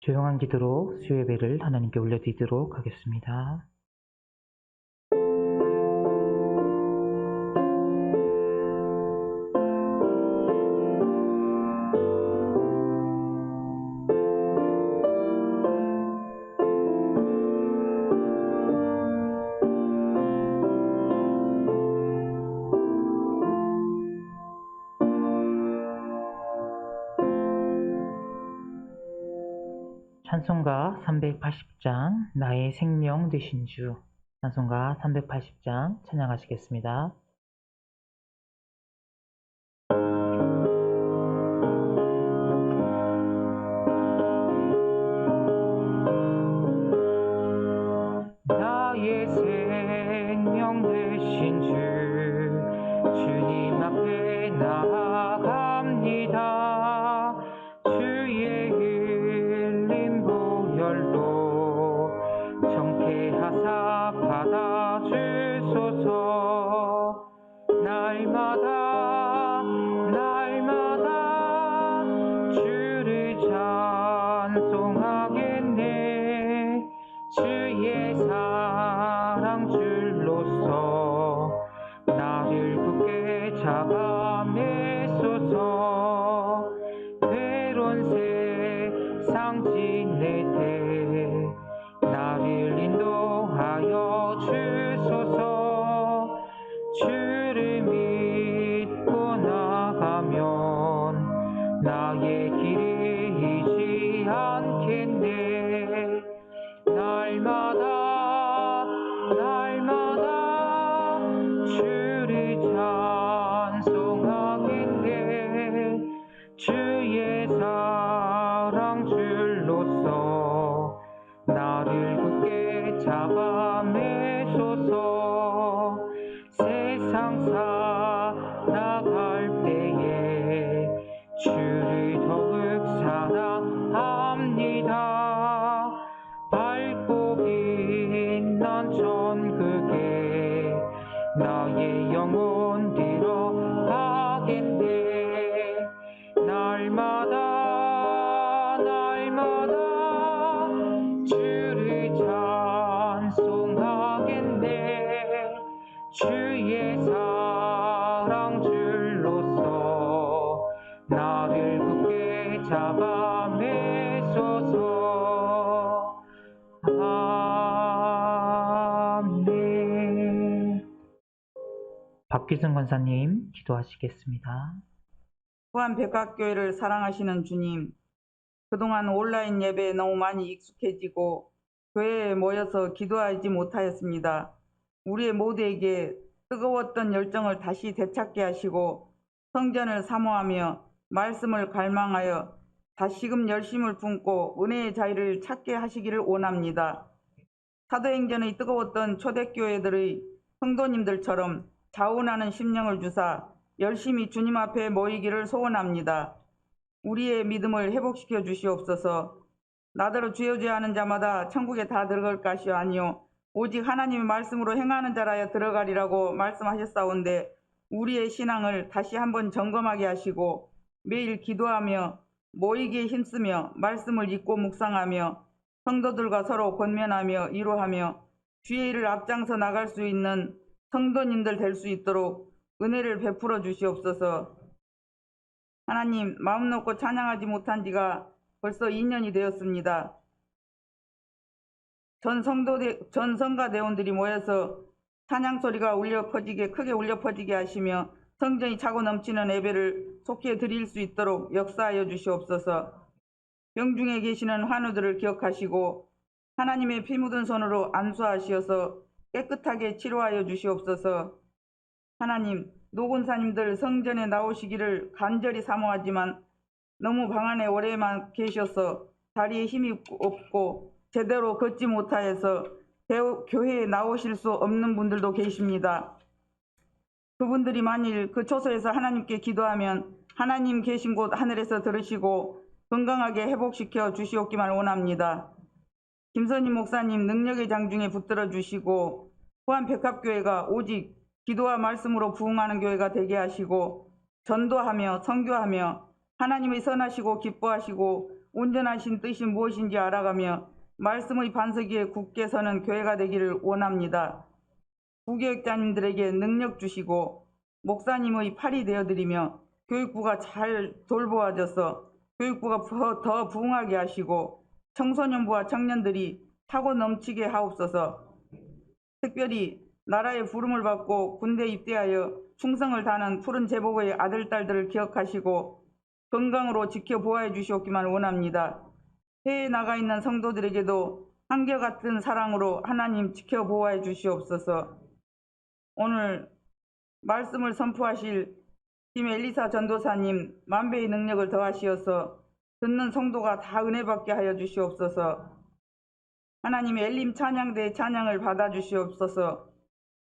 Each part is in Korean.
조용한 기도로 수요 예배를 하나님께 올려드리도록 하겠습니다. 찬송가 380장 나의 생명 되신 주. 찬송가 380장 찬양하시겠습니다. 나의 생명 되신 주, 주님 앞에 나아갑니다. 주의 흘린 보혈로 정케하사 받아주소서. 날마다 주를 찬송하겠네. 주의 사랑 줄로서 나를 굳게 잡아매소서. 괴로운 세상 지낼 때 나를 인도하여 주소서. 주를 믿고 나가면 나의 길이 잊지 않겠네. 날마다 주를 찬송하겠네. 주의 사랑 줄로서 나를 굳게 잡아매소서. 세상 살아갈 때에 주를 더욱 사랑합니다. 밝고 빛난 천국에 나의 영혼 들어가겠네. 날마다 주를 찬송하겠네. 주의 사랑 줄로서 나를 굳게 잡아매소서. 아멘. 박기승 권사님 기도하시겠습니다. 후안백학교회를 사랑하시는 주님, 그동안 온라인 예배에 너무 많이 익숙해지고 교회에 모여서 기도하지 못하였습니다. 우리의 모두에게 뜨거웠던 열정을 다시 되찾게 하시고 성전을 사모하며 말씀을 갈망하여 다시금 열심을 품고 은혜의 자리를 찾게 하시기를 원합니다. 사도행전의 뜨거웠던 초대교회들의 성도님들처럼 자원하는 심령을 주사 열심히 주님 앞에 모이기를 소원합니다. 우리의 믿음을 회복시켜 주시옵소서. 나더러 주여 주여 하는 자마다 천국에 다 들어갈 것이 아니요 오직 하나님의 말씀으로 행하는 자라야 들어가리라고 말씀하셨사온데, 우리의 신앙을 다시 한번 점검하게 하시고 매일 기도하며 모이기에 힘쓰며 말씀을 읽고 묵상하며 성도들과 서로 권면하며 위로하며 주의 일을 앞장서 나갈 수 있는 성도님들 될 수 있도록 은혜를 베풀어 주시옵소서. 하나님, 마음 놓고 찬양하지 못한 지가 벌써 2년이 되었습니다. 전 성가대원들이 모여서 찬양 소리가 크게 울려 퍼지게 하시며 성전이 차고 넘치는 예배를 속히 드릴 수 있도록 역사하여 주시옵소서. 병중에 계시는 환우들을 기억하시고 하나님의 피 묻은 손으로 안수하시어서 깨끗하게 치료하여 주시옵소서. 하나님, 노군사님들 성전에 나오시기를 간절히 사모하지만 너무 방 안에 오래만 계셔서 다리에 힘이 없고 제대로 걷지 못하여서 교회에 나오실 수 없는 분들도 계십니다. 그분들이 만일 그 처소에서 하나님께 기도하면 하나님 계신 곳 하늘에서 들으시고 건강하게 회복시켜 주시옵기만 원합니다. 김선희 목사님 능력의 장중에 붙들어 주시고 후안백합교회가 오직 기도와 말씀으로 부흥하는 교회가 되게 하시고 전도하며 선교하며 하나님의 선하시고 기뻐하시고 온전하신 뜻이 무엇인지 알아가며 말씀의 반석 위에 굳게 서는 교회가 되기를 원합니다. 부교육자님들에게 능력 주시고 목사님의 팔이 되어드리며 교육부가 잘 돌보아져서 교육부가 더 부흥하게 하시고 청소년부와 청년들이 차고 넘치게 하옵소서. 특별히 나라의 부름을 받고 군대 입대하여 충성을 다하는 푸른 제복의 아들, 딸들을 기억하시고 건강으로 지켜보아해 주시옵기만 원합니다. 해외에 나가 있는 성도들에게도 한결같은 사랑으로 하나님 지켜보아해 주시옵소서. 오늘 말씀을 선포하실 김 엘리사 전도사님 만배의 능력을 더하시어서 듣는 성도가 다 은혜받게 하여 주시옵소서. 하나님 엘림 찬양대의 찬양을 받아주시옵소서.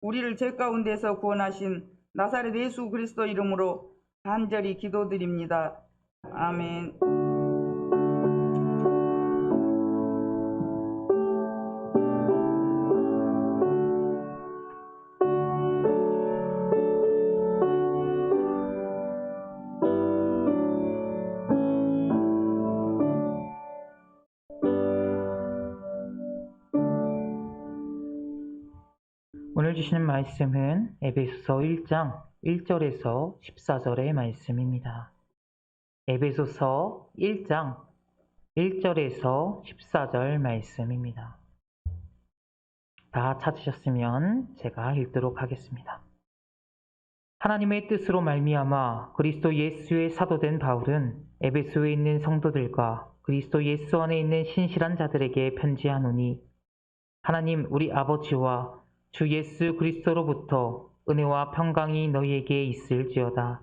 우리를 죄 가운데서 구원하신 나사렛 예수 그리스도 이름으로 간절히 기도드립니다. 아멘. 오늘 주시는 말씀은 에베소서 1장 1절에서 14절의 말씀입니다. 에베소서 1장 1절에서 14절 말씀입니다. 다 찾으셨으면 제가 읽도록 하겠습니다. 하나님의 뜻으로 말미암아 그리스도 예수의 사도된 바울은 에베소에 있는 성도들과 그리스도 예수 안에 있는 신실한 자들에게 편지하노니 하나님 우리 아버지와 주 예수 그리스도로부터 은혜와 평강이 너희에게 있을지어다.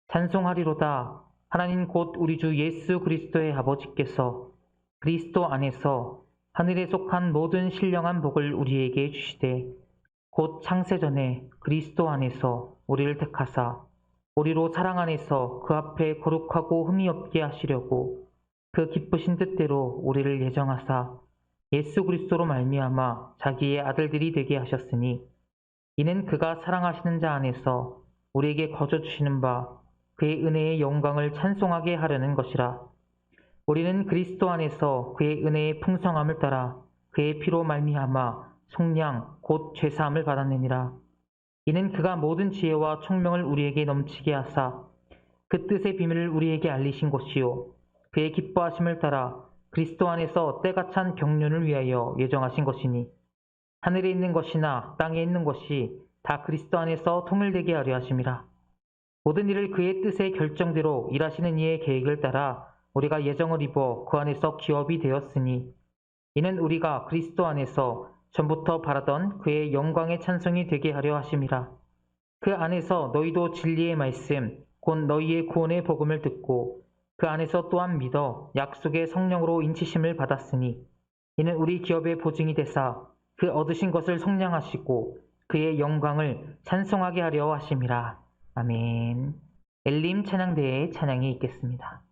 찬송하리로다. 하나님 곧 우리 주 예수 그리스도의 아버지께서 그리스도 안에서 하늘에 속한 모든 신령한 복을 우리에게 주시되 곧 창세전에 그리스도 안에서 우리를 택하사 우리로 사랑 안에서 그 앞에 거룩하고 흠이 없게 하시려고 그 기쁘신 뜻대로 우리를 예정하사 예수 그리스도로 말미암아 자기의 아들들이 되게 하셨으니 이는 그가 사랑하시는 자 안에서 우리에게 거저 주시는 바 그의 은혜의 영광을 찬송하게 하려는 것이라. 우리는 그리스도 안에서 그의 은혜의 풍성함을 따라 그의 피로 말미암아 속량 곧 죄사함을 받았느니라. 이는 그가 모든 지혜와 총명을 우리에게 넘치게 하사 그 뜻의 비밀을 우리에게 알리신 것이요 그의 기뻐하심을 따라 그리스도 안에서 때가 찬 경륜을 위하여 예정하신 것이니 하늘에 있는 것이나 땅에 있는 것이 다 그리스도 안에서 통일되게 하려 하심이라. 모든 일을 그의 뜻의 결정대로 일하시는 이의 계획을 따라 우리가 예정을 입어 그 안에서 기업이 되었으니 이는 우리가 그리스도 안에서 전부터 바라던 그의 영광의 찬송이 되게 하려 하심이라. 그 안에서 너희도 진리의 말씀 곧 너희의 구원의 복음을 듣고 그 안에서 또한 믿어 약속의 성령으로 인치심을 받았으니 이는 우리 기업의 보증이 되사 그 얻으신 것을 속량하시고 그의 영광을 찬송하게 하려 하심이라. 아멘. 엘림 찬양대의 찬양이 있겠습니다.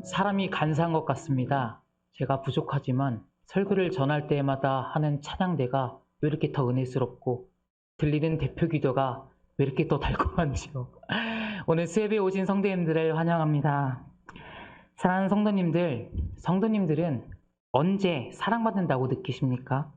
사람이 간사한 것 같습니다. 제가 부족하지만 설교를 전할 때마다 하는 찬양대가 왜 이렇게 더 은혜스럽고 들리는 대표 기도가 왜 이렇게 더 달콤한지요. 오늘 수협에 오신 성도님들을 환영합니다. 사랑하는 성도님들, 성도님들은 언제 사랑받는다고 느끼십니까?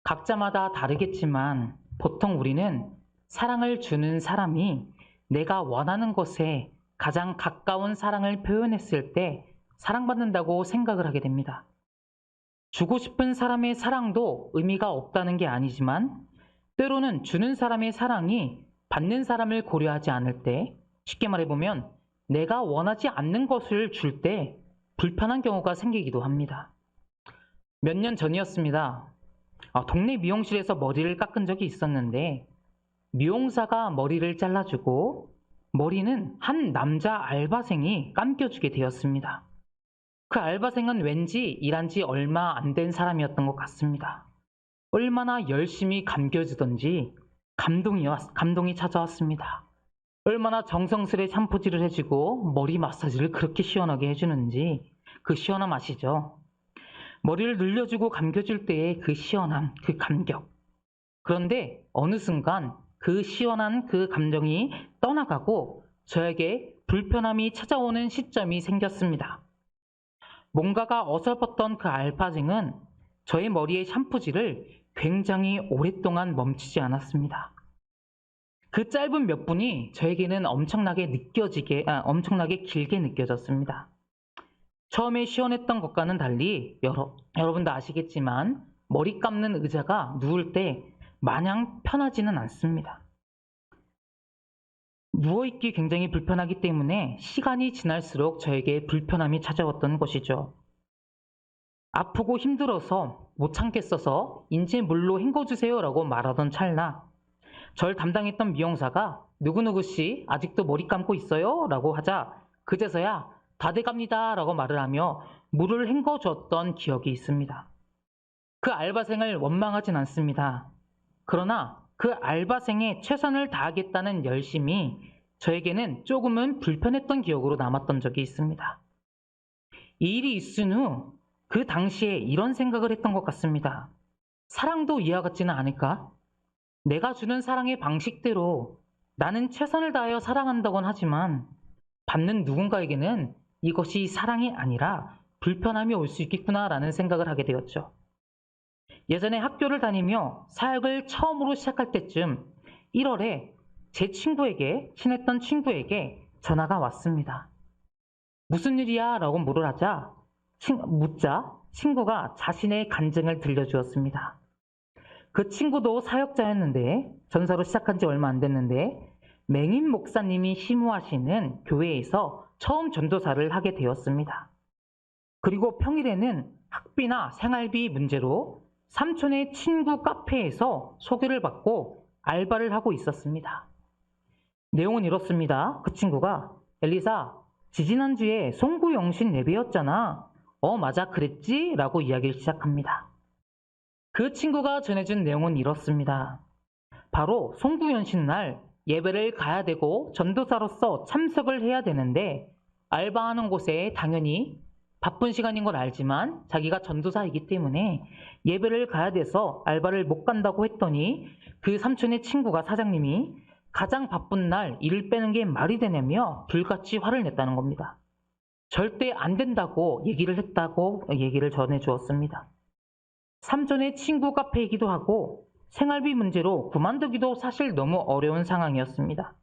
각자마다 다르겠지만 보통 우리는 사랑을 주는 사람이 내가 원하는 것에 가장 가까운 사랑을 표현했을 때 사랑받는다고 생각을 하게 됩니다. 주고 싶은 사람의 사랑도 의미가 없다는 게 아니지만 때로는 주는 사람의 사랑이 받는 사람을 고려하지 않을 때, 쉽게 말해보면 내가 원하지 않는 것을 줄 때 불편한 경우가 생기기도 합니다. 몇 년 전이었습니다. 동네 미용실에서 머리를 깎은 적이 있었는데 미용사가 머리를 잘라주고 머리는 한 남자 알바생이 감겨주게 되었습니다. 그 알바생은 왠지 일한 지 얼마 안 된 사람이었던 것 같습니다. 얼마나 열심히 감겨주던지 감동이 찾아왔습니다. 얼마나 정성스레 샴푸질을 해주고 머리 마사지를 그렇게 시원하게 해주는지 그 시원함 아시죠? 머리를 늘려주고 감겨줄 때의 그 시원함, 그 감격. 그런데 어느 순간 그 시원한 그 감정이 떠나가고 저에게 불편함이 찾아오는 시점이 생겼습니다. 뭔가가 어설펐던 그 알바생은 저의 머리의 샴푸질을 굉장히 오랫동안 멈추지 않았습니다. 그 짧은 몇 분이 저에게는 엄청나게 길게 느껴졌습니다. 처음에 시원했던 것과는 달리 여러분도 아시겠지만 머리 감는 의자가 누울 때 마냥 편하지는 않습니다. 누워있기 굉장히 불편하기 때문에 시간이 지날수록 저에게 불편함이 찾아왔던 것이죠. 아프고 힘들어서 못 참겠어서 인제 물로 헹궈주세요 라고 말하던 찰나 절 담당했던 미용사가 누구누구씨 아직도 머리 감고 있어요? 라고 하자 그제서야 다 돼갑니다 라고 말을 하며 물을 헹궈줬던 기억이 있습니다. 그 알바생을 원망하진 않습니다. 그러나 그 알바생의 최선을 다하겠다는 열심이 저에게는 조금은 불편했던 기억으로 남았던 적이 있습니다. 이 일이 있은 후 그 당시에 이런 생각을 했던 것 같습니다. 사랑도 이와 같지는 않을까? 내가 주는 사랑의 방식대로 나는 최선을 다하여 사랑한다곤 하지만 받는 누군가에게는 이것이 사랑이 아니라 불편함이 올 수 있겠구나라는 생각을 하게 되었죠. 예전에 학교를 다니며 사역을 처음으로 시작할 때쯤 1월에 친했던 친구에게 전화가 왔습니다. 무슨 일이야? 라고 묻자 친구가 자신의 간증을 들려주었습니다. 그 친구도 사역자였는데 전사로 시작한 지 얼마 안 됐는데 맹인 목사님이 심우하시는 교회에서 처음 전도사를 하게 되었습니다. 그리고 평일에는 학비나 생활비 문제로 삼촌의 친구 카페에서 소개를 받고 알바를 하고 있었습니다. 내용은 이렇습니다. 그 친구가 엘리사, 지지난주에 송구영신 예배였잖아. 맞아 그랬지? 라고 이야기를 시작합니다. 그 친구가 전해준 내용은 이렇습니다. 바로 송구영신 날 예배를 가야 되고 전도사로서 참석을 해야 되는데 알바하는 곳에 당연히 바쁜 시간인 걸 알지만 자기가 전도사이기 때문에 예배를 가야 돼서 알바를 못 간다고 했더니 그 삼촌의 친구가 사장님이 가장 바쁜 날 일을 빼는 게 말이 되냐며 불같이 화를 냈다는 겁니다. 절대 안 된다고 얘기를 전해 주었습니다. 삼촌의 친구 카페이기도 하고 생활비 문제로 그만두기도 사실 너무 어려운 상황이었습니다.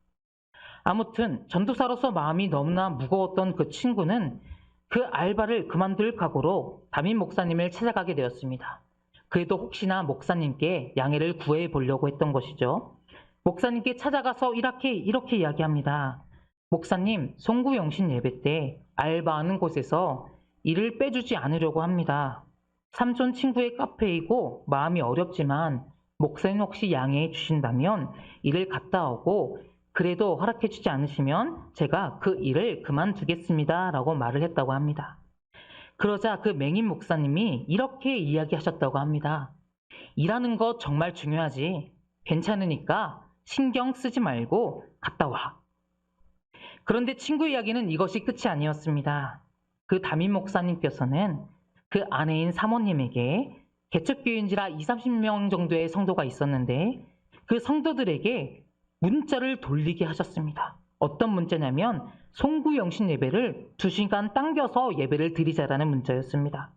아무튼 전도사로서 마음이 너무나 무거웠던 그 친구는 그 알바를 그만둘 각오로 담임 목사님을 찾아가게 되었습니다. 그래도 혹시나 목사님께 양해를 구해 보려고 했던 것이죠. 목사님께 찾아가서 이렇게 이야기합니다. 목사님, 송구영신 예배 때 알바하는 곳에서 일을 빼주지 않으려고 합니다. 삼촌 친구의 카페이고 마음이 어렵지만 목사님 혹시 양해해 주신다면 일을 갔다 오고 그래도 허락해 주지 않으시면 제가 그 일을 그만두겠습니다 라고 말을 했다고 합니다. 그러자 그 맹인 목사님이 이렇게 이야기하셨다고 합니다. 일하는 거 정말 중요하지. 괜찮으니까 신경 쓰지 말고 갔다 와. 그런데 친구 이야기는 이것이 끝이 아니었습니다. 그 담임 목사님께서는 그 아내인 사모님에게 개척교인지라 20, 30명 정도의 성도가 있었는데 그 성도들에게 문자를 돌리게 하셨습니다. 어떤 문자냐면 송구영신 예배를 2시간 당겨서 예배를 드리자라는 문자였습니다.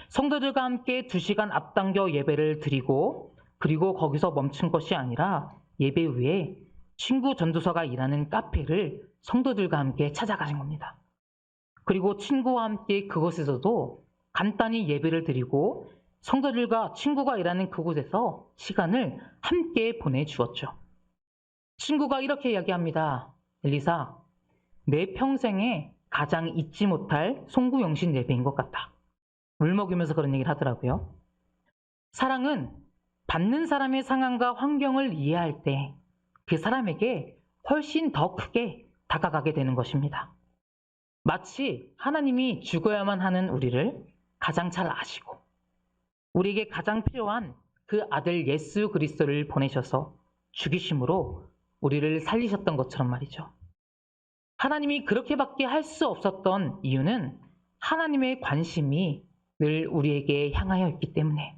성도들과 함께 2시간 앞당겨 예배를 드리고 그리고 거기서 멈춘 것이 아니라 예배 후에 친구 전도서가 일하는 카페를 성도들과 함께 찾아가신 겁니다. 그리고 친구와 함께 그곳에서도 간단히 예배를 드리고 성도들과 친구가 일하는 그곳에서 시간을 함께 보내주었죠. 친구가 이렇게 이야기합니다. 엘리사, 내 평생에 가장 잊지 못할 송구영신 예배인 것 같다. 울먹이면서 그런 얘기를 하더라고요. 사랑은 받는 사람의 상황과 환경을 이해할 때 그 사람에게 훨씬 더 크게 다가가게 되는 것입니다. 마치 하나님이 죽어야만 하는 우리를 가장 잘 아시고 우리에게 가장 필요한 그 아들 예수 그리스도를 보내셔서 죽이심으로 우리를 살리셨던 것처럼 말이죠. 하나님이 그렇게밖에 할 수 없었던 이유는 하나님의 관심이 늘 우리에게 향하여 있기 때문에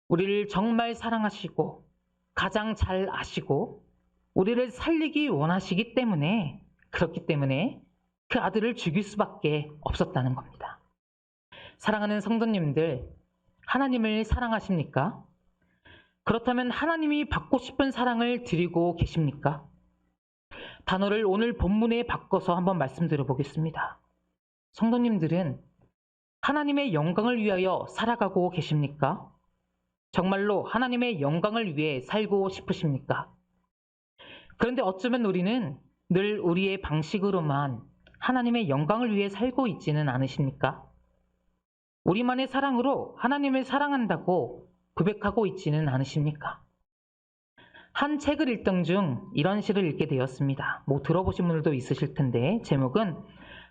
우리를 정말 사랑하시고 가장 잘 아시고 우리를 살리기 원하시기 때문에 그렇기 때문에 그 아들을 죽일 수밖에 없었다는 겁니다. 사랑하는 성도님들, 하나님을 사랑하십니까? 그렇다면 하나님이 받고 싶은 사랑을 드리고 계십니까? 단어를 오늘 본문에 바꿔서 한번 말씀드려 보겠습니다. 성도님들은 하나님의 영광을 위하여 살아가고 계십니까? 정말로 하나님의 영광을 위해 살고 싶으십니까? 그런데 어쩌면 우리는 늘 우리의 방식으로만 하나님의 영광을 위해 살고 있지는 않으십니까? 우리만의 사랑으로 하나님을 사랑한다고 고백하고 있지는 않으십니까? 한 책을 읽던 중 이런 시를 읽게 되었습니다. 들어보신 분들도 있으실 텐데 제목은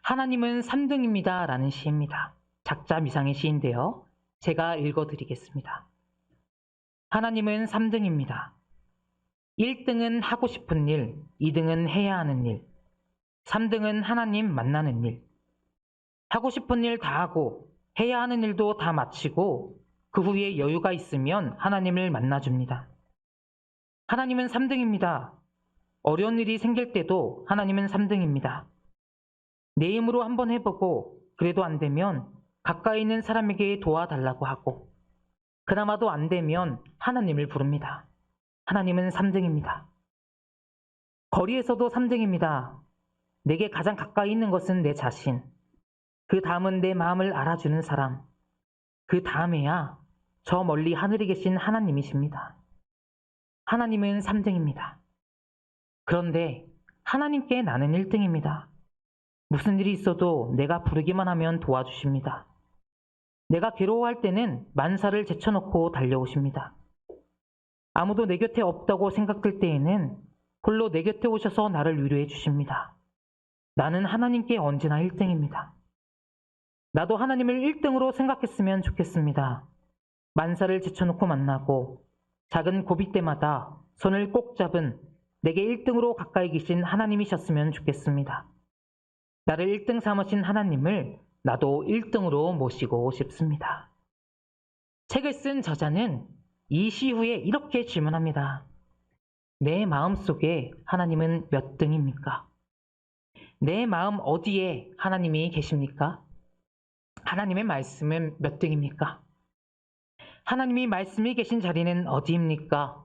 하나님은 3등입니다 라는 시입니다. 작자 미상의 시인데요. 제가 읽어드리겠습니다. 하나님은 3등입니다. 1등은 하고 싶은 일, 2등은 해야 하는 일, 3등은 하나님 만나는 일. 하고 싶은 일 다 하고 해야 하는 일도 다 마치고 그 후에 여유가 있으면 하나님을 만나줍니다. 하나님은 3등입니다. 어려운 일이 생길 때도 하나님은 3등입니다. 내 힘으로 한번 해보고 그래도 안 되면 가까이 있는 사람에게 도와달라고 하고 그나마도 안 되면 하나님을 부릅니다. 하나님은 3등입니다. 거리에서도 3등입니다. 내게 가장 가까이 있는 것은 내 자신. 그 다음은 내 마음을 알아주는 사람. 그 다음에야 저 멀리 하늘에 계신 하나님이십니다. 하나님은 3등입니다. 그런데 하나님께 나는 1등입니다. 무슨 일이 있어도 내가 부르기만 하면 도와주십니다. 내가 괴로워할 때는 만사를 제쳐놓고 달려오십니다. 아무도 내 곁에 없다고 생각될 때에는 홀로 내 곁에 오셔서 나를 위로해 주십니다. 나는 하나님께 언제나 1등입니다. 나도 하나님을 1등으로 생각했으면 좋겠습니다. 만사를 제쳐놓고 만나고 작은 고비 때마다 손을 꼭 잡은 내게 1등으로 가까이 계신 하나님이셨으면 좋겠습니다. 나를 1등 삼으신 하나님을 나도 1등으로 모시고 싶습니다. 책을 쓴 저자는 이 시 후에 이렇게 질문합니다. 내 마음속에 하나님은 몇 등입니까? 내 마음 어디에 하나님이 계십니까? 하나님의 말씀은 몇 등입니까? 하나님이 말씀이 계신 자리는 어디입니까?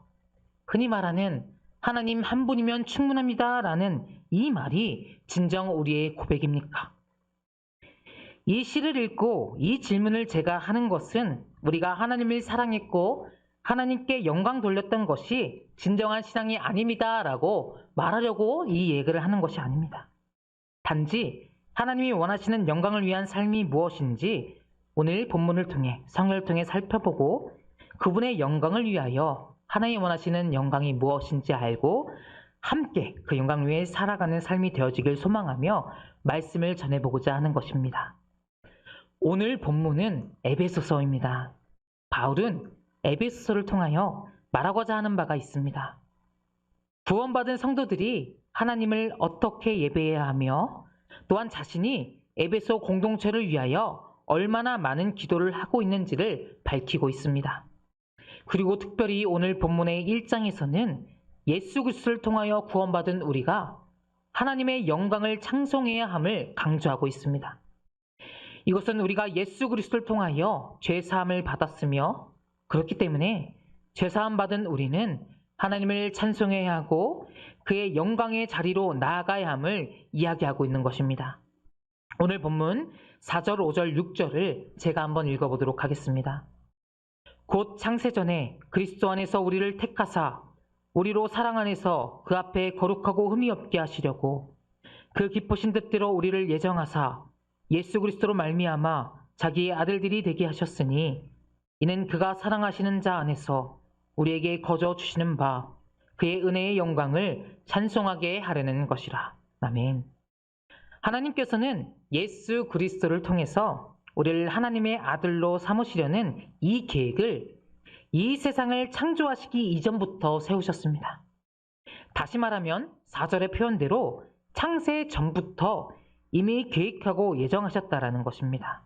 흔히 말하는 하나님 한 분이면 충분합니다 라는 이 말이 진정 우리의 고백입니까? 이 시를 읽고 이 질문을 제가 하는 것은 우리가 하나님을 사랑했고 하나님께 영광 돌렸던 것이 진정한 신앙이 아닙니다 라고 말하려고 이 얘기를 하는 것이 아닙니다. 단지 하나님이 원하시는 영광을 위한 삶이 무엇인지 오늘 본문을 통해 성경을 통해 살펴보고 그분의 영광을 위하여 하나님이 원하시는 영광이 무엇인지 알고 함께 그 영광 위에 살아가는 삶이 되어지길 소망하며 말씀을 전해보고자 하는 것입니다. 오늘 본문은 에베소서입니다. 바울은 에베소서를 통하여 말하고자 하는 바가 있습니다. 구원받은 성도들이 하나님을 어떻게 예배해야 하며 또한 자신이 에베소 공동체를 위하여 얼마나 많은 기도를 하고 있는지를 밝히고 있습니다. 그리고 특별히 오늘 본문의 1장에서는 예수 그리스도를 통하여 구원받은 우리가 하나님의 영광을 찬송해야 함을 강조하고 있습니다. 이것은 우리가 예수 그리스도를 통하여 죄사함을 받았으며 그렇기 때문에 죄사함 받은 우리는 하나님을 찬송해야 하고 그의 영광의 자리로 나아가야 함을 이야기하고 있는 것입니다. 오늘 본문 4절, 5절, 6절을 제가 한번 읽어보도록 하겠습니다. 곧 창세전에 그리스도 안에서 우리를 택하사 우리로 사랑 안에서 그 앞에 거룩하고 흠이 없게 하시려고 그 기쁘신 뜻대로 우리를 예정하사 예수 그리스도로 말미암아 자기의 아들들이 되게 하셨으니 이는 그가 사랑하시는 자 안에서 우리에게 거저 주시는 바 그의 은혜의 영광을 찬송하게 하려는 것이라. 아멘. 하나님께서는 예수 그리스도를 통해서 우리를 하나님의 아들로 삼으시려는 이 계획을 이 세상을 창조하시기 이전부터 세우셨습니다. 다시 말하면 4절의 표현대로 창세 전부터 이미 계획하고 예정하셨다라는 것입니다.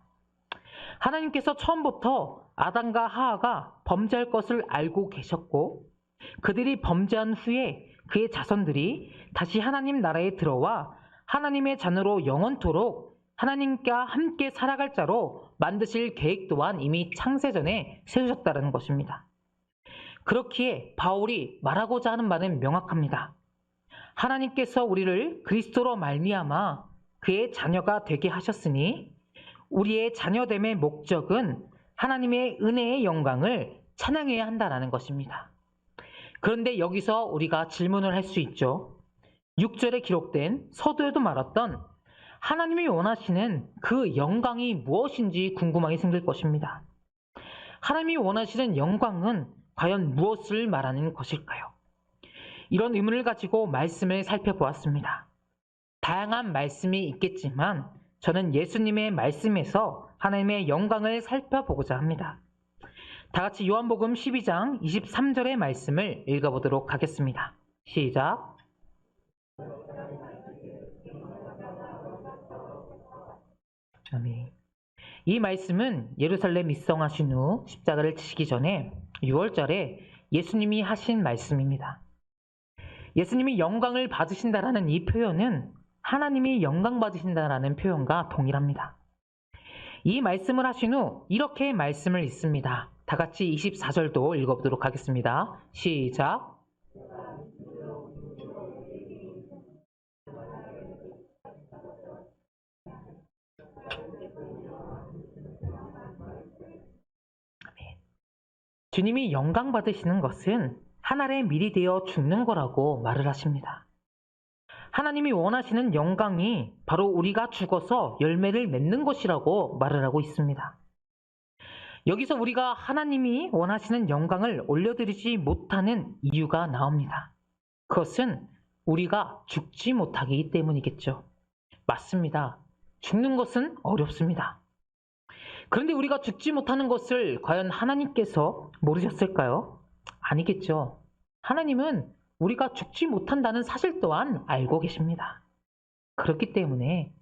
하나님께서 처음부터 아담과 하와가 범죄할 것을 알고 계셨고 그들이 범죄한 후에 그의 자손들이 다시 하나님 나라에 들어와 하나님의 자녀로 영원토록 하나님과 함께 살아갈 자로 만드실 계획 또한 이미 창세전에 세우셨다는 것입니다. 그렇기에 바울이 말하고자 하는 바는 명확합니다. 하나님께서 우리를 그리스도로 말미암아 그의 자녀가 되게 하셨으니 우리의 자녀됨의 목적은 하나님의 은혜의 영광을 찬양해야 한다는 것입니다. 그런데 여기서 우리가 질문을 할 수 있죠. 6절에 기록된 서두에도 말했던 하나님이 원하시는 그 영광이 무엇인지 궁금하게 생길 것입니다. 하나님이 원하시는 영광은 과연 무엇을 말하는 것일까요? 이런 의문을 가지고 말씀을 살펴보았습니다. 다양한 말씀이 있겠지만 저는 예수님의 말씀에서 하나님의 영광을 살펴보고자 합니다. 다 같이 요한복음 12장 23절의 말씀을 읽어보도록 하겠습니다. 시작. 아멘. 이 말씀은 예루살렘 입성하신 후 십자가를 지시기 전에 6월절에 예수님이 하신 말씀입니다. 예수님이 영광을 받으신다라는 이 표현은 하나님이 영광 받으신다라는 표현과 동일합니다. 이 말씀을 하신 후 이렇게 말씀을 읽습니다. 다 같이 24절도 읽어보도록 하겠습니다. 시작. 주님이 영광 받으시는 것은 한 알에 밀이 되어 죽는 거라고 말을 하십니다. 하나님이 원하시는 영광이 바로 우리가 죽어서 열매를 맺는 것이라고 말을 하고 있습니다. 여기서 우리가 하나님이 원하시는 영광을 올려드리지 못하는 이유가 나옵니다. 그것은 우리가 죽지 못하기 때문이겠죠. 맞습니다. 죽는 것은 어렵습니다. 그런데 우리가 죽지 못하는 것을 과연 하나님께서 모르셨을까요? 아니겠죠. 하나님은 우리가 죽지 못한다는 사실 또한 알고 계십니다. 그렇기 때문에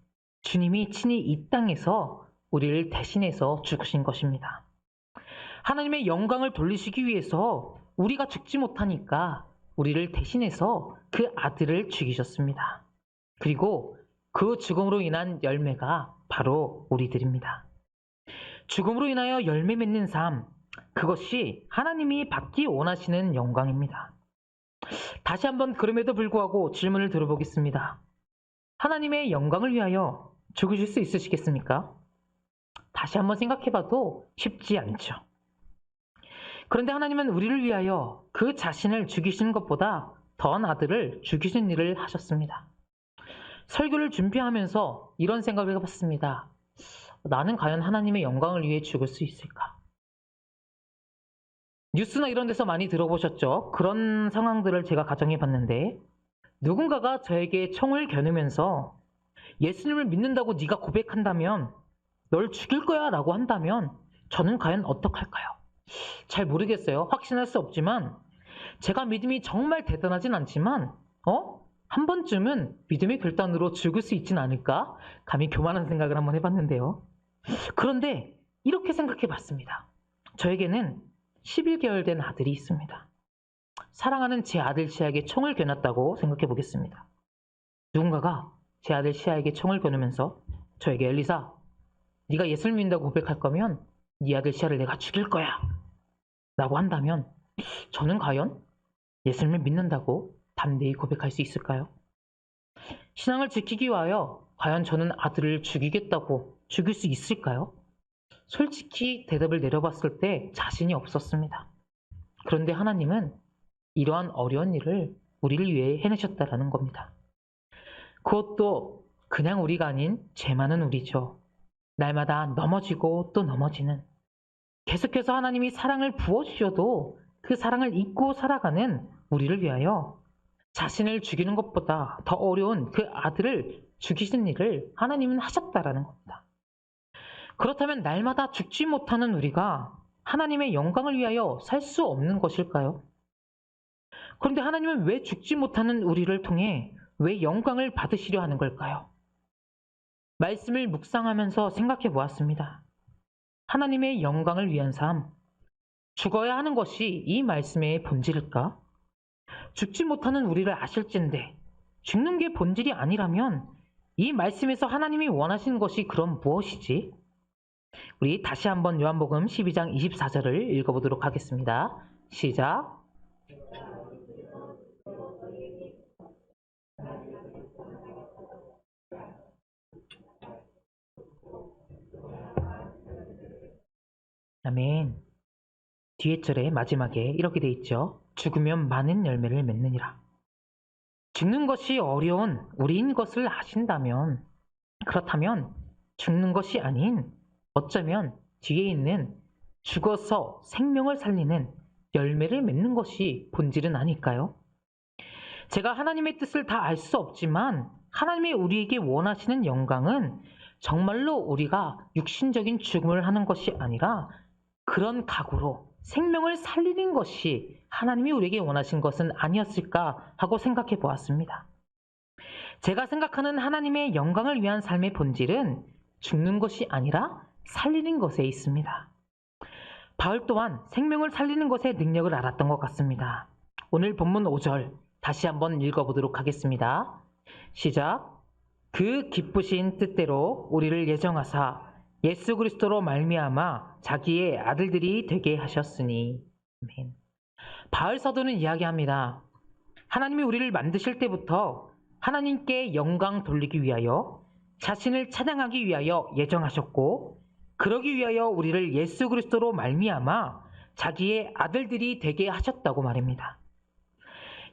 주님이 친히 이 땅에서 우리를 대신해서 죽으신 것입니다. 하나님의 영광을 돌리시기 위해서 우리가 죽지 못하니까 우리를 대신해서 그 아들을 죽이셨습니다. 그리고 그 죽음으로 인한 열매가 바로 우리들입니다. 죽음으로 인하여 열매 맺는 삶, 그것이 하나님이 받기 원하시는 영광입니다. 다시 한번 그럼에도 불구하고 질문을 들어보겠습니다. 하나님의 영광을 위하여 죽으실 수 있으시겠습니까? 다시 한번 생각해봐도 쉽지 않죠. 그런데 하나님은 우리를 위하여 그 자신을 죽이시는 것보다 더한 아들을 죽이신 일을 하셨습니다. 설교를 준비하면서 이런 생각을 해봤습니다. 나는 과연 하나님의 영광을 위해 죽을 수 있을까? 뉴스나 이런 데서 많이 들어보셨죠? 그런 상황들을 제가 가정해봤는데 누군가가 저에게 총을 겨누면서 예수님을 믿는다고 네가 고백한다면 널 죽일 거야 라고 한다면 저는 과연 어떡할까요? 잘 모르겠어요. 확신할 수 없지만 제가 믿음이 정말 대단하진 않지만 한 번쯤은 믿음의 결단으로 죽을 수 있진 않을까? 감히 교만한 생각을 한번 해봤는데요. 그런데 이렇게 생각해 봤습니다. 저에게는 11개월 된 아들이 있습니다. 사랑하는 제 아들 시아에게 총을 겨눴다고 생각해 보겠습니다. 누군가가 제 아들 시아에게 총을 겨누면서 저에게 엘리사, 네가 예수를 믿는다고 고백할 거면 네 아들 시아를 내가 죽일 거야 라고 한다면 저는 과연 예수님을 믿는다고 담대히 고백할 수 있을까요? 신앙을 지키기 위하여 과연 저는 아들을 죽이겠다고 죽일 수 있을까요? 솔직히 대답을 내려봤을 때 자신이 없었습니다. 그런데 하나님은 이러한 어려운 일을 우리를 위해 해내셨다라는 겁니다. 그것도 그냥 우리가 아닌 죄 많은 우리죠. 날마다 넘어지고 또 넘어지는, 계속해서 하나님이 사랑을 부어주셔도 그 사랑을 잊고 살아가는 우리를 위하여 자신을 죽이는 것보다 더 어려운 그 아들을 죽이신 일을 하나님은 하셨다라는 겁니다. 그렇다면 날마다 죽지 못하는 우리가 하나님의 영광을 위하여 살 수 없는 것일까요? 그런데 하나님은 왜 죽지 못하는 우리를 통해 왜 영광을 받으시려 하는 걸까요? 말씀을 묵상하면서 생각해 보았습니다. 하나님의 영광을 위한 삶, 죽어야 하는 것이 이 말씀의 본질일까? 죽지 못하는 우리를 아실진데 죽는 게 본질이 아니라면 이 말씀에서 하나님이 원하시는 것이 그럼 무엇이지? 우리 다시 한번 요한복음 12장 24절을 읽어보도록 하겠습니다. 시작. 아멘. 뒤에 절의 마지막에 이렇게 돼 있죠. 죽으면 많은 열매를 맺느니라. 죽는 것이 어려운 우리인 것을 아신다면, 그렇다면 죽는 것이 아닌 어쩌면 뒤에 있는 죽어서 생명을 살리는 열매를 맺는 것이 본질은 아닐까요? 제가 하나님의 뜻을 다 알 수 없지만 하나님이 우리에게 원하시는 영광은 정말로 우리가 육신적인 죽음을 하는 것이 아니라 그런 각오로 생명을 살리는 것이 하나님이 우리에게 원하신 것은 아니었을까 하고 생각해 보았습니다. 제가 생각하는 하나님의 영광을 위한 삶의 본질은 죽는 것이 아니라 살리는 것에 있습니다. 바울 또한 생명을 살리는 것의 능력을 알았던 것 같습니다. 오늘 본문 5절 다시 한번 읽어보도록 하겠습니다. 시작. 그 기쁘신 뜻대로 우리를 예정하사 예수 그리스도로 말미암아 자기의 아들들이 되게 하셨으니. 아멘. 바울 사도는 이야기합니다. 하나님이 우리를 만드실 때부터 하나님께 영광 돌리기 위하여 자신을 찬양하기 위하여 예정하셨고 그러기 위하여 우리를 예수 그리스도로 말미암아 자기의 아들들이 되게 하셨다고 말입니다.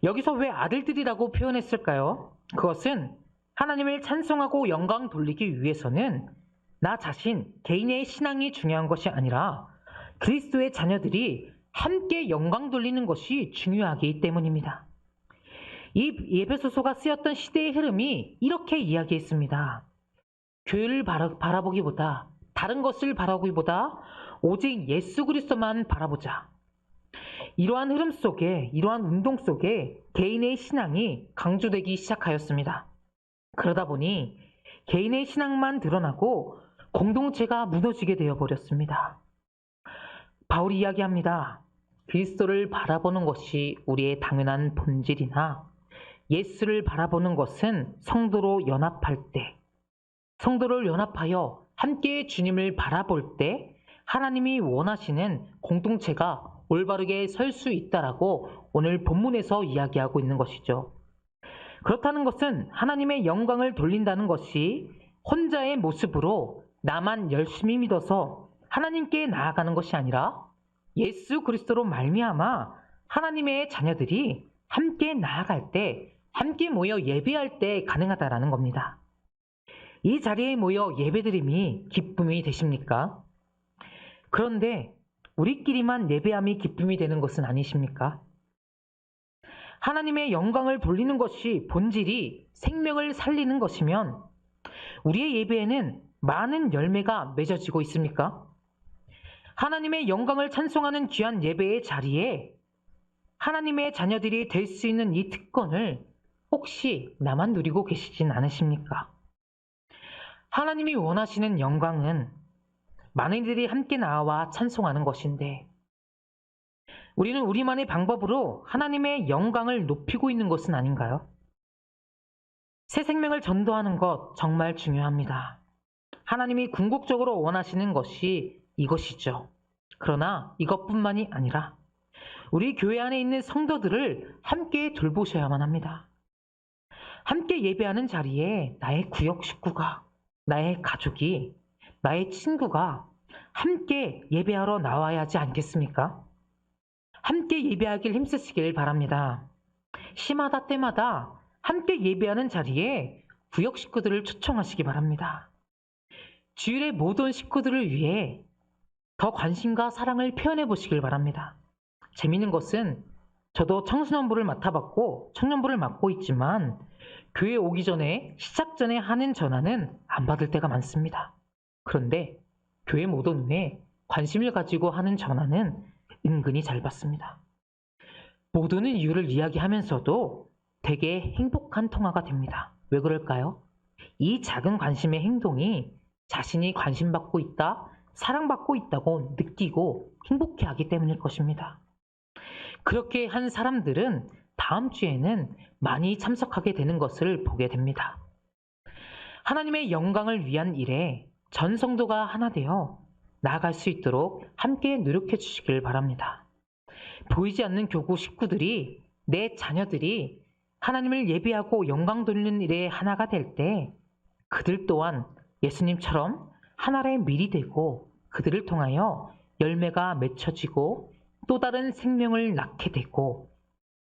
여기서 왜 아들들이라고 표현했을까요? 그것은 하나님을 찬송하고 영광 돌리기 위해서는 나 자신, 개인의 신앙이 중요한 것이 아니라 그리스도의 자녀들이 함께 영광 돌리는 것이 중요하기 때문입니다. 이 에베소서가 쓰였던 시대의 흐름이 이렇게 이야기했습니다. 교회를 바라보기보다, 다른 것을 바라보기보다 오직 예수 그리스도만 바라보자. 이러한 흐름 속에, 이러한 운동 속에 개인의 신앙이 강조되기 시작하였습니다. 그러다 보니 개인의 신앙만 드러나고 공동체가 무너지게 되어버렸습니다. 바울이 이야기합니다. 그리스도를 바라보는 것이 우리의 당연한 본질이나 예수를 바라보는 것은 성도로 연합할 때, 성도를 연합하여 함께 주님을 바라볼 때 하나님이 원하시는 공동체가 올바르게 설 수 있다라고 오늘 본문에서 이야기하고 있는 것이죠. 그렇다는 것은 하나님의 영광을 돌린다는 것이 혼자의 모습으로 나만 열심히 믿어서 하나님께 나아가는 것이 아니라 예수 그리스도로 말미암아 하나님의 자녀들이 함께 나아갈 때, 함께 모여 예배할 때 가능하다라는 겁니다. 이 자리에 모여 예배드림이 기쁨이 되십니까? 그런데 우리끼리만 예배함이 기쁨이 되는 것은 아니십니까? 하나님의 영광을 돌리는 것이 본질이 생명을 살리는 것이면 우리의 예배에는 많은 열매가 맺어지고 있습니까? 하나님의 영광을 찬송하는 귀한 예배의 자리에 하나님의 자녀들이 될 수 있는 이 특권을 혹시 나만 누리고 계시진 않으십니까? 하나님이 원하시는 영광은 많은 이들이 함께 나와 찬송하는 것인데 우리는 우리만의 방법으로 하나님의 영광을 높이고 있는 것은 아닌가요? 새 생명을 전도하는 것 정말 중요합니다. 하나님이 궁극적으로 원하시는 것이 이것이죠. 그러나 이것뿐만이 아니라 우리 교회 안에 있는 성도들을 함께 돌보셔야만 합니다. 함께 예배하는 자리에 나의 구역 식구가, 나의 가족이, 나의 친구가 함께 예배하러 나와야 하지 않겠습니까? 함께 예배하길 힘쓰시길 바랍니다. 시마다 때마다 함께 예배하는 자리에 구역 식구들을 초청하시기 바랍니다. 주일의 모든 식구들을 위해 더 관심과 사랑을 표현해 보시길 바랍니다. 재미있는 것은 저도 청소년부를 맡아봤고 청년부를 맡고 있지만 교회 오기 전에 시작 전에 하는 전화는 안 받을 때가 많습니다. 그런데 교회 못 온 후에 관심을 가지고 하는 전화는 은근히 잘 받습니다. 못 오는 이유를 이야기하면서도 되게 행복한 통화가 됩니다. 왜 그럴까요? 이 작은 관심의 행동이 자신이 관심받고 있다, 사랑받고 있다고 느끼고 행복해하기 때문일 것입니다. 그렇게 한 사람들은 다음 주에는 많이 참석하게 되는 것을 보게 됩니다. 하나님의 영광을 위한 일에 전 성도가 하나 되어 나아갈 수 있도록 함께 노력해 주시길 바랍니다. 보이지 않는 교구 식구들이 내 자녀들이 하나님을 예배하고 영광 돌리는 일에 하나가 될 때 그들 또한 예수님처럼 하나의 밀이 되고 그들을 통하여 열매가 맺혀지고 또 다른 생명을 낳게 되고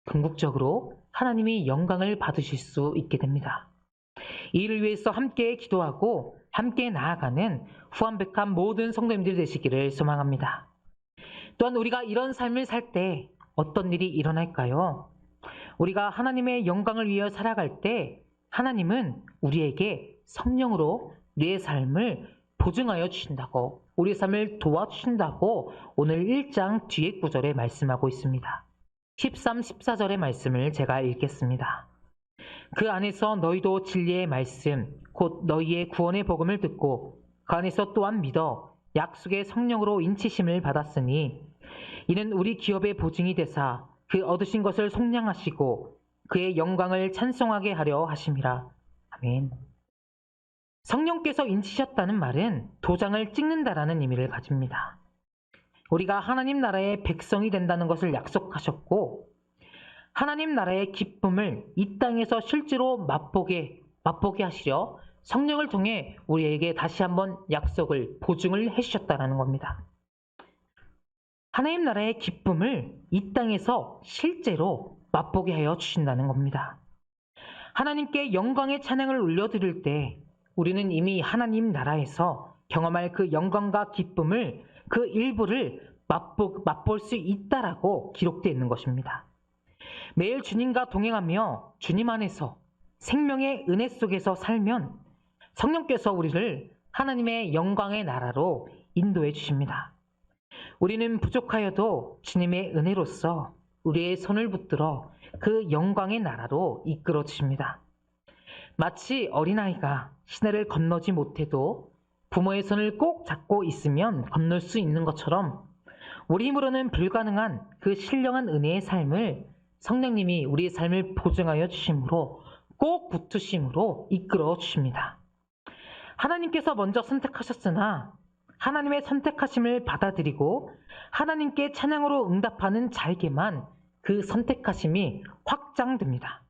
궁극적으로 하나님이 영광을 받으실 수 있게 됩니다. 이 일을 위해서 함께 기도하고 함께 나아가는 후한백한 모든 성도님들 되시기를 소망합니다. 또한 우리가 이런 삶을 살 때 어떤 일이 일어날까요? 우리가 하나님의 영광을 위하여 살아갈 때 하나님은 우리에게 성령으로 우리의 삶을 보증하여 주신다고, 우리의 삶을 도와주신다고 오늘 1장 뒤에 구절에 말씀하고 있습니다. 13, 14절의 말씀을 제가 읽겠습니다. 그 안에서 너희도 진리의 말씀, 곧 너희의 구원의 복음을 듣고 그 안에서 또한 믿어 약속의 성령으로 인치심을 받았으니 이는 우리 기업의 보증이 되사 그 얻으신 것을 속량하시고 그의 영광을 찬송하게 하려 하심이라. 아멘. 성령께서 인치셨다는 말은 도장을 찍는다라는 의미를 가집니다. 우리가 하나님 나라의 백성이 된다는 것을 약속하셨고 하나님 나라의 기쁨을 이 땅에서 실제로 맛보게 하시려 성령을 통해 우리에게 다시 한번 약속을 보증을 해주셨다는 겁니다. 하나님 나라의 기쁨을 이 땅에서 실제로 맛보게 하여 주신다는 겁니다. 하나님께 영광의 찬양을 올려드릴 때 우리는 이미 하나님 나라에서 경험할 그 영광과 기쁨을 그 일부를 맛볼 수 있다라고 기록되어 있는 것입니다. 매일 주님과 동행하며 주님 안에서 생명의 은혜 속에서 살면 성령께서 우리를 하나님의 영광의 나라로 인도해 주십니다. 우리는 부족하여도 주님의 은혜로서 우리의 손을 붙들어 그 영광의 나라로 이끌어 주십니다. 마치 어린아이가 시내를 건너지 못해도 부모의 손을 꼭 잡고 있으면 건널 수 있는 것처럼 우리 힘으로는 불가능한 그 신령한 은혜의 삶을 성령님이 우리의 삶을 보증하여 주심으로 꼭 붙으심으로 이끌어 주십니다. 하나님께서 먼저 선택하셨으나 하나님의 선택하심을 받아들이고 하나님께 찬양으로 응답하는 자에게만 그 선택하심이 확장됩니다.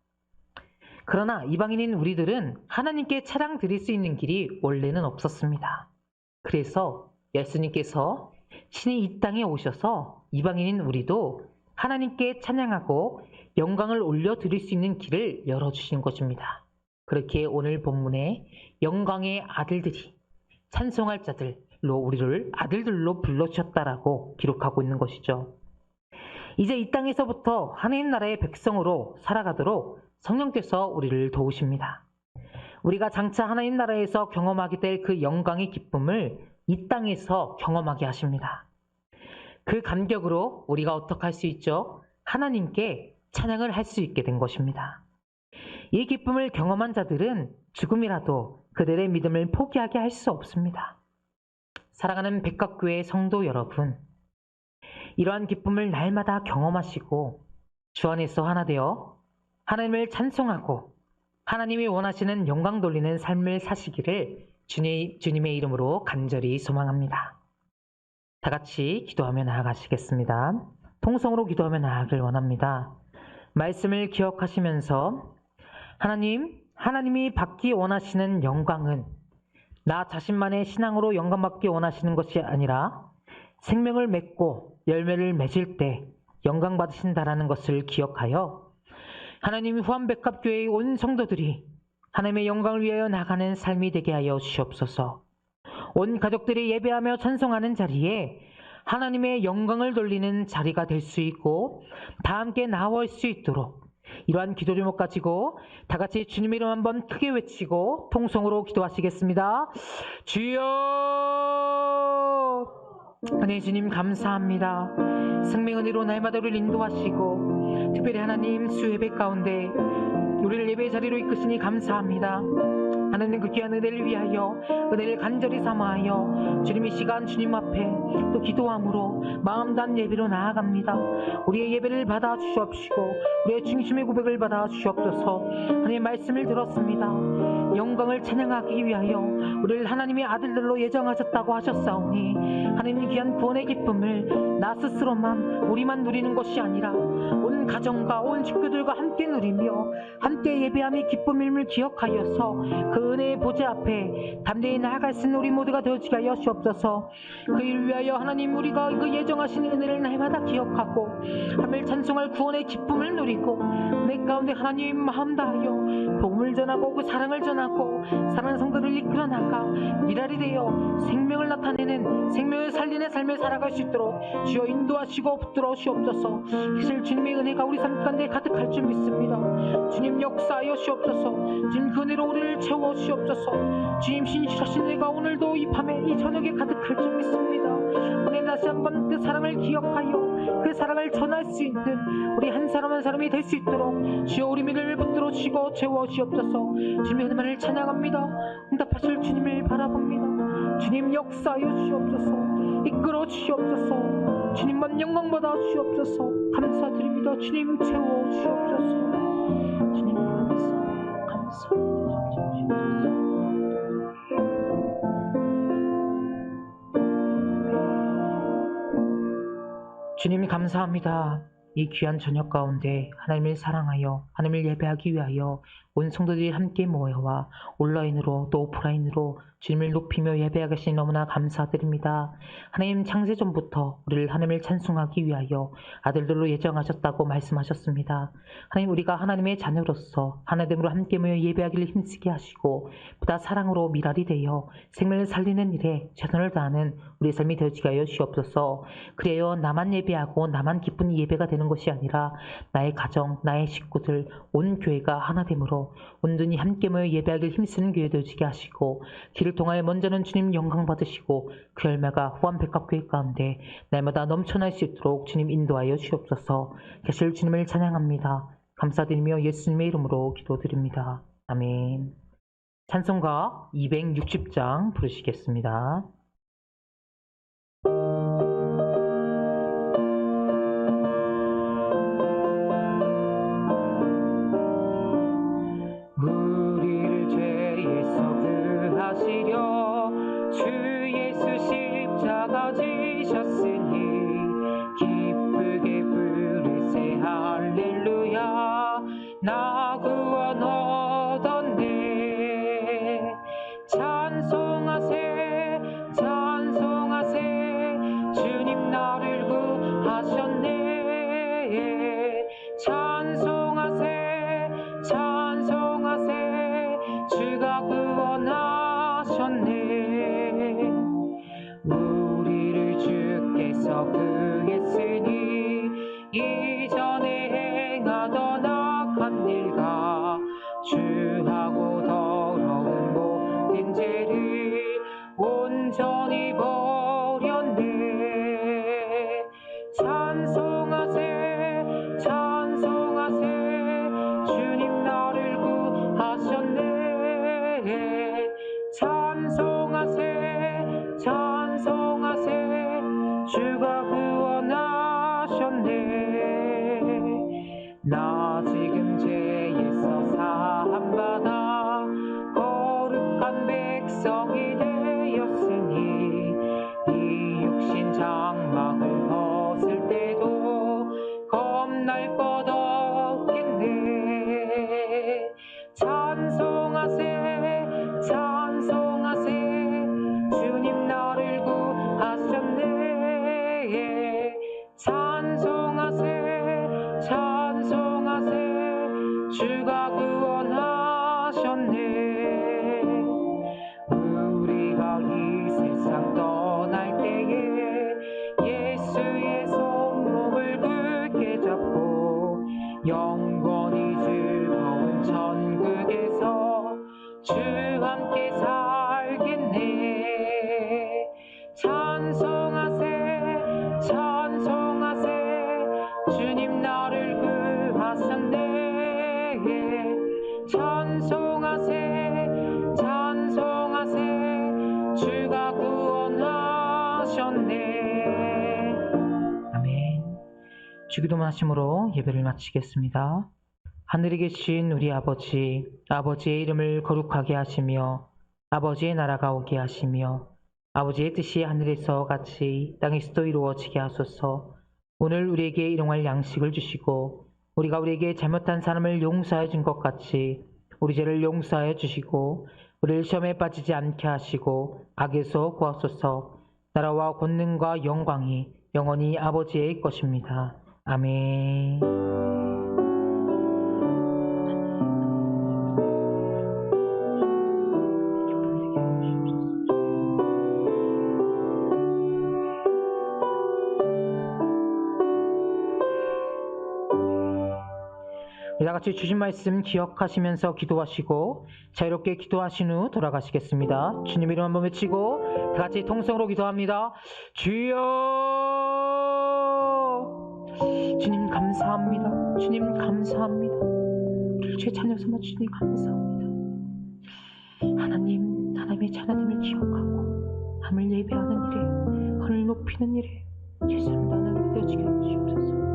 그러나 이방인인 우리들은 하나님께 찬양 드릴 수 있는 길이 원래는 없었습니다. 그래서 예수님께서 친히 이 땅에 오셔서 이방인인 우리도 하나님께 찬양하고 영광을 올려드릴 수 있는 길을 열어주신 것입니다. 그렇게 오늘 본문에 영광의 아들들이 찬송할 자들로 우리를 아들들로 불러주셨다라고 기록하고 있는 것이죠. 이제 이 땅에서부터 하나님 나라의 백성으로 살아가도록 성령께서 우리를 도우십니다. 우리가 장차 하나님 나라에서 경험하게 될 그 영광의 기쁨을 이 땅에서 경험하게 하십니다. 그 감격으로 우리가 어떻게 할 수 있죠? 하나님께 찬양을 할 수 있게 된 것입니다. 이 기쁨을 경험한 자들은 죽음이라도 그들의 믿음을 포기하게 할 수 없습니다. 사랑하는 백각교회 성도 여러분, 이러한 기쁨을 날마다 경험하시고 주 안에서 하나 되어 하나님을 찬송하고 하나님이 원하시는 영광 돌리는 삶을 사시기를 주님의 이름으로 간절히 소망합니다. 다 같이 기도하며 나아가시겠습니다. 통성으로 기도하며 나아가길 원합니다. 말씀을 기억하시면서 하나님이 받기 원하시는 영광은 나 자신만의 신앙으로 영광받기 원하시는 것이 아니라 생명을 맺고 열매를 맺을 때 영광 받으신다라는 것을 기억하여 하나님 후암백합교회의 온 성도들이 하나님의 영광을 위하여 나가는 삶이 되게 하여 주시옵소서. 온 가족들이 예배하며 찬송하는 자리에 하나님의 영광을 돌리는 자리가 될 수 있고 다 함께 나올 수 있도록 이러한 기도 제목 가지고 다 같이 주님의 이름 한번 크게 외치고 통성으로 기도하시겠습니다. 주여! 은혜 주님 감사합니다. 생명 은혜로 날마다 우리를 인도하시고 특별히 하나님 수예배 가운데 우리를 예배 자리로 이끄시니 감사합니다. 하나님 그 귀한 은혜를 위하여 은혜를 간절히 삼아하여 주님 이 시간 주님 앞에 또 기도함으로 마음 단 예배로 나아갑니다. 우리의 예배를 받아 주시옵시고 우리의 중심의 고백을 받아 주시옵소서. 하나님의 말씀을 들었습니다. 영광을 찬양하기 위하여 우리를 하나님의 아들들로 예정하셨다고 하셨사오니 하나님 귀한 구원의 기쁨을 나 스스로만 우리만 누리는 것이 아니라 온 가정과 온 식구들과 함께 누리며 함께 예배함이 기쁨임을 기억하여서 그 은혜의 보좌 앞에 담대히 나아갈 수 있는 우리 모두가 되어지게 하여 주옵소서. 그 일을 위하여 하나님 우리가 그 예정하신 은혜를 날마다 기억하고 하늘 찬송할 구원의 기쁨을 누리고 내 가운데 하나님 마음 다하여 복음을 전하고 그 사랑을 전하고 사랑하는 성도를 이끌어 나가 미랄이 되어 생명을 나타내는 생명을 살리는 삶을 살아갈 수 있도록 주여 인도하시고 붙들어 주옵소서. 사실 주님의 은혜가 우리 삶 가운데 가득할 줄 믿습니다. 주님 역사하여 주옵소서. 주님 그 은혜로 우리를 채워 주옵소서. 주님 신실하신 은혜가 오늘도 이 밤에 이 저녁에 가득할 줄 믿습니다. 오늘 다시 한번 그 사랑을 기억하여 그 사랑을 전할 수 있는 우리 한 사람 한 사람이 될 수 있도록 주여 우리 믿음을 붙들어 주시고 채워 주옵소서. 주님의 은혜만을 찬양합니다. 응답하실 주님을 바라봅니다. 주님 역사하여 주옵소서. 이끌어 주시옵소서. 주님만 영광받아 주옵소서. 감사드립니다. 주님 채워 주옵소서. 주님 감사합니다. 주님 감사합니다. 이 귀한 저녁 가운데 하나님을 사랑하여 하나님을 예배하기 위하여 온 성도들이 함께 모여와 온라인으로 또 오프라인으로 주님을 높이며 예배하게 하시니 너무나 감사드립니다. 하나님 창세전부터 우리를 하나님을 찬송하기 위하여 아들들로 예정하셨다고 말씀하셨습니다. 하나님 우리가 하나님의 자녀로서 하나됨으로 함께 모여 예배하기를 힘쓰게 하시고 보다 사랑으로 미랄이 되어 생명을 살리는 일에 최선을 다하는 우리의 삶이 되어지게 하여 주옵소서. 그래요 나만 예배하고 나만 기쁜 예배가 되는 것이 아니라 나의 가정, 나의 식구들, 온 교회가 하나됨으로 온전히 함께 모여 예배하기를 힘쓰는 교회 되어지게 하시고 길을 통하여 먼저는 주님 영광 받으시고 그 열매가 후암백합교회 가운데 날마다 넘쳐날 수 있도록 주님 인도하여 주옵소서. 계실 주님을 찬양합니다. 감사드리며 예수님의 이름으로 기도드립니다. 아멘. 찬송가 260장 부르시겠습니다. 우리를 죄에서 구하시려 주 예수 십자가 지셨으니 기쁘게 부르세 할렐루야 나 구원 얻었네. 찬송하세 찬송하세 주님 나를 구하셨네. 찬송하세 찬송하세 주가 구원하셨네. 우리를 주께서 구했으니 이전에 행하던 악한 일과 주하고 더러운 모든 죄를 온전히 버렸네. 찬송하세 찬송하세 주님 나를 주가 구원하셨네. 나 지금 죄에서 사함받아 거룩한 백성이 되었으니 이 육신 장막을 벗을 때도 겁날 것 없겠네. 찬송하세 찬송하세 주님 나를 구하셨네. 찬송하세 찬송하세 주가 구원하셨네. 우리가 이 세상 떠날 때에 예수의 손목을 굳게 잡고 영원히 즐거운 천국에서 주와 함께 살겠네. 찬송하세 찬송하세 주님 나를 구하셨네. 찬송하세 찬송하세 주가 구원하셨네. 아멘. 주기도문 하심으로 예배를 마치겠습니다. 하늘에 계신 우리 아버지, 아버지의 이름을 거룩하게 하시며 아버지의 나라가 오게 하시며 아버지의 뜻이 하늘에서 같이 땅에서도 이루어지게 하소서. 오늘 우리에게 일용할 양식을 주시고 우리가 우리에게 잘못한 사람을 용서해 준 것 같이 우리 죄를 용서하여 주시고 우리를 시험에 빠지지 않게 하시고 악에서 구하소서. 나라와 권능과 영광이 영원히 아버지의 것입니다. 아멘. 다 같이 주신 말씀 기억하시면서 기도하시고 자유롭게 기도하신 후 돌아가시겠습니다. 주님 이름 한번 외치고 다 같이 통성으로 기도합니다. 주여! 주님 감사합니다. 주님 감사합니다. 우리 죄 자녀 삼아 주님 감사합니다. 하나님의 자녀됨을 기억하고 하나님을 예배하는 일에 하나님을 높이는 일에 예수님 나는 되어지게 해주시옵소서.